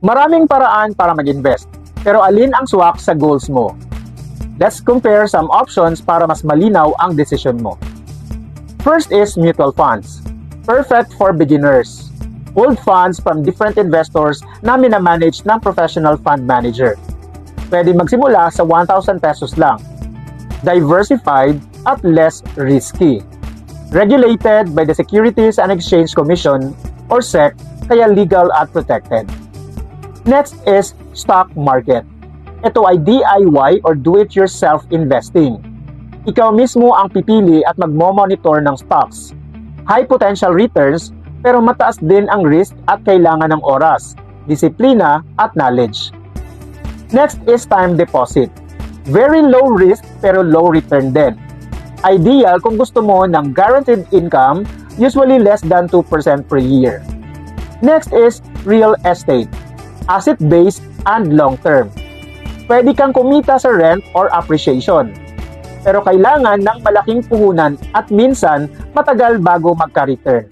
Maraming paraan para mag-invest, pero alin ang swak sa goals mo? Let's compare some options para mas malinaw ang desisyon mo. First is mutual funds. Perfect for beginners. Pooled funds from different investors na minamanage ng professional fund manager. Pwede magsimula sa 1,000 pesos lang. Diversified at less risky. Regulated by the Securities and Exchange Commission or SEC, kaya legal at protected. Next is stock market. Ito ay DIY or do-it-yourself investing. Ikaw mismo ang pipili at magmo-monitor ng stocks. High potential returns pero mataas din ang risk at kailangan ng oras, disiplina at knowledge. Next is time deposit. Very low risk pero low return din. Ideal kung gusto mo ng guaranteed income, usually less than 2% per year. Next is real estate. Asset-based and long-term. Pwede kang kumita sa rent or appreciation. Pero kailangan ng malaking puhunan at minsan matagal bago magka-return.